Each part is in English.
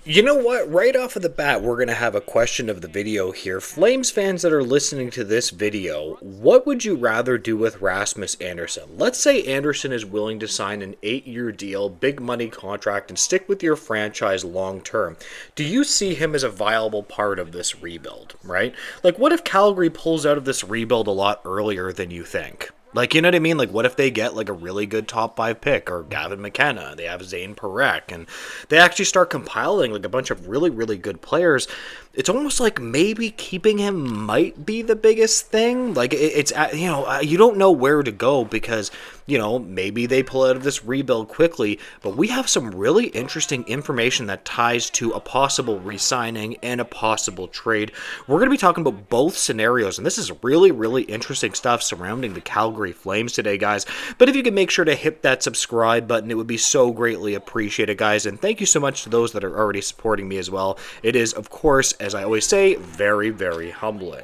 You know what? Right off of the bat, we're going to have a question of the video here. Flames fans that are listening to this video, what would you rather do with Rasmus Andersson? Let's say Andersson is willing to sign an 8-year deal, big money contract, and stick with your franchise long term. Do you see him as a viable part of this rebuild, right? Like, what if Calgary pulls out of this rebuild a lot earlier than you think? Like, you know what I mean? Like, what if they get, like, a really good top 5 pick, or Gavin McKenna, they have Zane Parekh, and they actually start compiling, like, a bunch of really, really good players. It's almost like maybe keeping him might be the biggest thing. Like, you don't know where to go because, maybe they pull out of this rebuild quickly, but we have some really interesting information that ties to a possible re-signing and a possible trade. We're going to be talking about both scenarios, and this is really, really interesting stuff surrounding the Calgary Flames today, guys. But if you could make sure to hit that subscribe button, it would be so greatly appreciated, guys. And thank you so much to those that are already supporting me as well. It is, of course, as I always say, very, very humbling.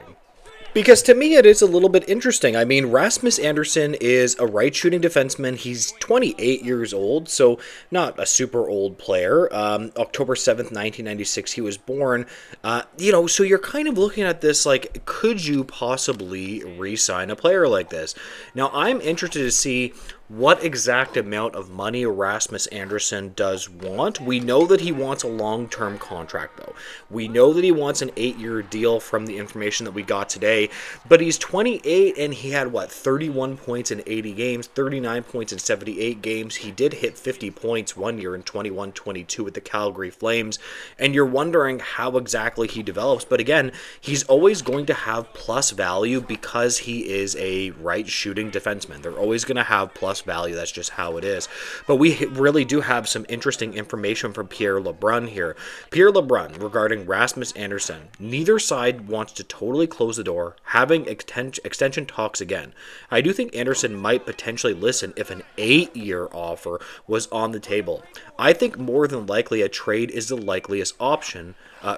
Because to me, it is a little bit interesting. I mean, Rasmus Andersson is a right-shooting defenseman. He's 28 years old, so not a super old player. October 7th, 1996, he was born. So you're kind of looking at this like, could you possibly re-sign a player like this? Now, I'm interested to see what exact amount of money Rasmus Andersson does want. We know that he wants a long-term contract, though. We know that he wants an 8-year deal from the information that we got today, but he's 28 and he had, 31 points in 80 games, 39 points in 78 games. He did hit 50 points one year in 21-22 with the Calgary Flames, and you're wondering how exactly he develops, but again, he's always going to have plus value because he is a right-shooting defenseman. They're always going to have plus value. That's just how it is. But we really do have some interesting information from Pierre LeBrun here. Pierre LeBrun regarding Rasmus Andersson. Neither side wants to totally close the door, having extension talks again. I do think Andersson might potentially listen if an 8-year offer was on the table. I think more than likely a trade is the likeliest option.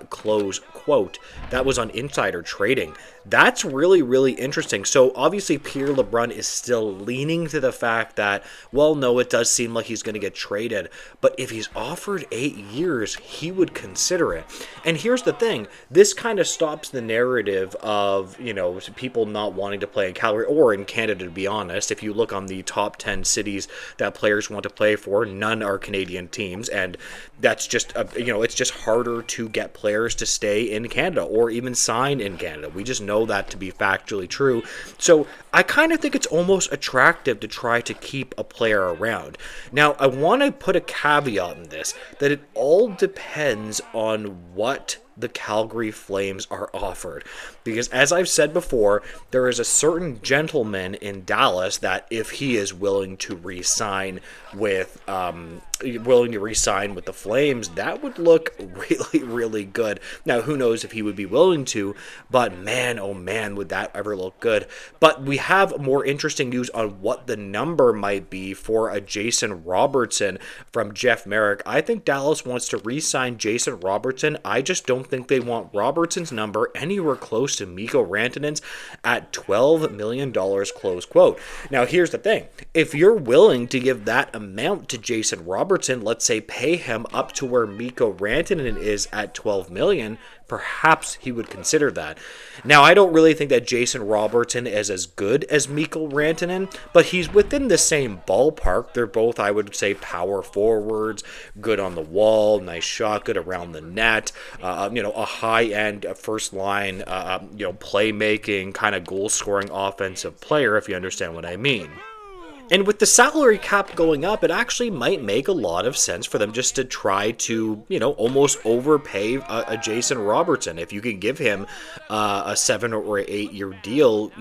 Close quote. That was on Insider Trading. That's really, really interesting. So obviously Pierre LeBrun is still leaning to the fact that, well, no, it does seem like he's going to get traded. But if he's offered 8 years, he would consider it. And here's the thing. This kind of stops the narrative of, people not wanting to play in Calgary or in Canada, to be honest. If you look on the top 10 cities that players want to play for, none are Canadian teams. And that's just, it's just harder to get players to stay in Canada or even sign in Canada. We just know that to be factually true. So I kind of think it's almost attractive to try to keep a player around. Now, I want to put a caveat in this, that it all depends on what the Calgary Flames are offered. Because as I've said before, there is a certain gentleman in Dallas that if he is willing to re-sign with the Flames, that would look really, really good. Now, who knows if he would be willing to, but man, oh man, would that ever look good. But we have more interesting news on what the number might be for a Jason Robertson from Jeff Merrick. I think Dallas wants to re-sign Jason Robertson. I just don't think they want Robertson's number anywhere close to Mikko Rantanen's at $12 million, close quote. Now, here's the thing. If you're willing to give that amount to Jason Robertson, let's say pay him up to where Mikko Rantanen is at $12 million, perhaps he would consider that. Now, I don't really think that Jason Robertson is as good as Mikko Rantanen, but he's within the same ballpark. They're both, I would say, power forwards, good on the wall, nice shot, good around the net, a high-end first-line, playmaking, kind of goal-scoring offensive player, if you understand what I mean. And with the salary cap going up, it actually might make a lot of sense for them just to try to, almost overpay a Jason Robertson. If you can give him a 7 or 8 year deal,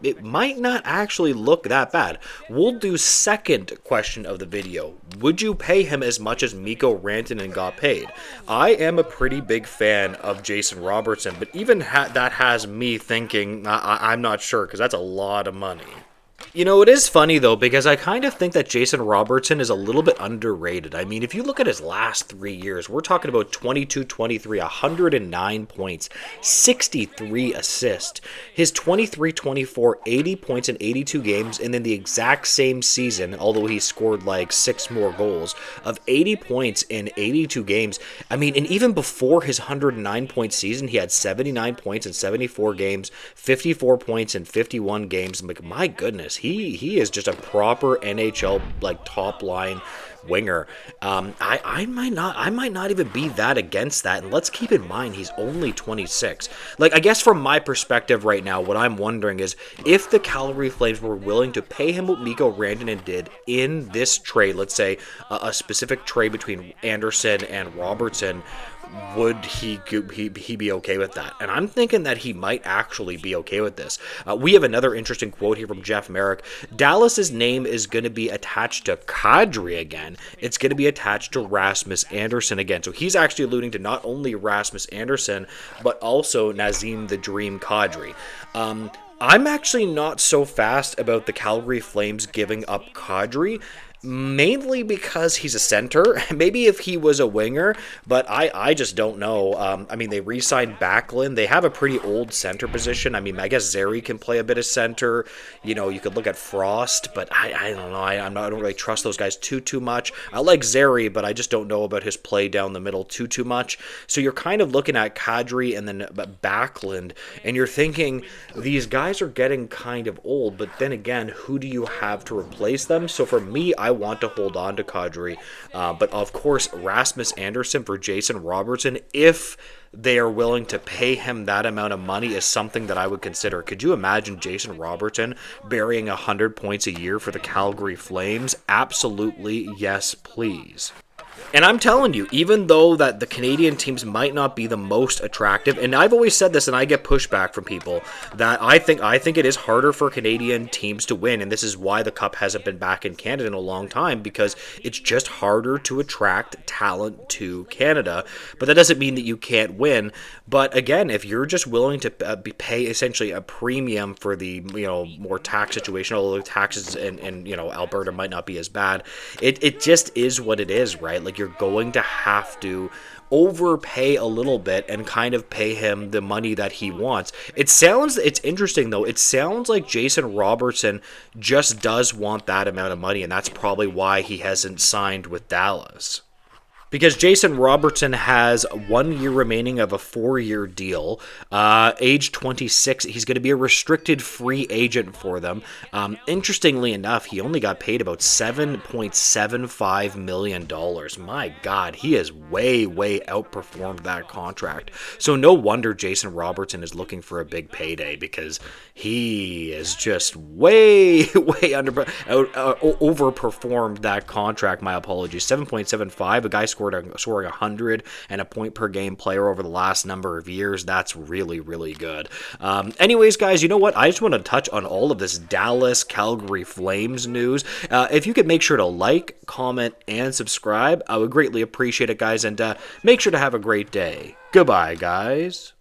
it might not actually look that bad. We'll do second question of the video. Would you pay him as much as Mikko Rantanen got paid? I am a pretty big fan of Jason Robertson, but even that has me thinking, I'm not sure, because that's a lot of money. You know, it is funny, though, because I kind of think that Jason Robertson is a little bit underrated. I mean, if you look at his last 3 years, we're talking about 22-23, 109 points, 63 assists. His 23-24, 80 points in 82 games, and then the exact same season, although he scored like 6 more goals, of 80 points in 82 games. I mean, and even before his 109-point season, he had 79 points in 74 games, 54 points in 51 games. I'm like, my goodness, he is just a proper NHL like top line winger. I might not even be that against that. And let's keep in mind he's only 26. Like, I guess from my perspective right now, what I'm wondering is if the Calgary Flames were willing to pay him what Mikko Rantanen did in this trade, let's say a specific trade between Andersson and Robertson, would he be okay with that? And I'm thinking that he might actually be okay with this. We have another interesting quote here from Jeff Merrick. Dallas's name is going to be attached to Kadri again. It's going to be attached to Rasmus Andersson again. So he's actually alluding to not only Rasmus Andersson, but also Nazem the Dream Kadri. I'm actually not so fast about the Calgary Flames giving up Kadri, mainly because he's a center. Maybe if he was a winger, but I just don't know. I mean, they re-signed Backlund. They have a pretty old center position. I mean, I guess Zary can play a bit of center. You know, you could look at Frost, but I don't know. I don't really trust those guys too much. I like Zary, but I just don't know about his play down the middle too much. So you're kind of looking at Kadri and then Backlund, and you're thinking these guys are getting kind of old, but then again, who do you have to replace them? So for me, I want to hold on to Kadri, but of course Rasmus Andersson for Jason Robertson, if they are willing to pay him that amount of money, is something that I would consider. Could you imagine Jason Robertson burying 100 points a year for the Calgary Flames? Absolutely, yes, please. And I'm telling you, even though that the Canadian teams might not be the most attractive, and I've always said this, and I get pushback from people, that I think it is harder for Canadian teams to win, and this is why the Cup hasn't been back in Canada in a long time, because it's just harder to attract talent to Canada. But that doesn't mean that you can't win. But again, if you're just willing to pay essentially a premium for the more tax situation, although taxes in Alberta might not be as bad, it just is what it is, right? Like, you're going to have to overpay a little bit and kind of pay him the money that he wants. It's interesting though. It sounds like Jason Robertson just does want that amount of money, and that's probably why he hasn't signed with Dallas. Because Jason Robertson has 1 year remaining of a 4-year deal. Age 26, he's going to be a restricted free agent for them. Interestingly enough, he only got paid about $7.75 million. My God, he has way outperformed that contract. So no wonder Jason Robertson is looking for a big payday, because he is just way overperformed that contract. My apologies. 7.75. A guy scoring 100 and a point per game player over the last number of years. That's really good. Anyways, guys, you know what? I just want to touch on all of this Dallas Calgary Flames news. If you could make sure to like, comment, and subscribe, I would greatly appreciate it, guys. And make sure to have a great day. Goodbye, guys.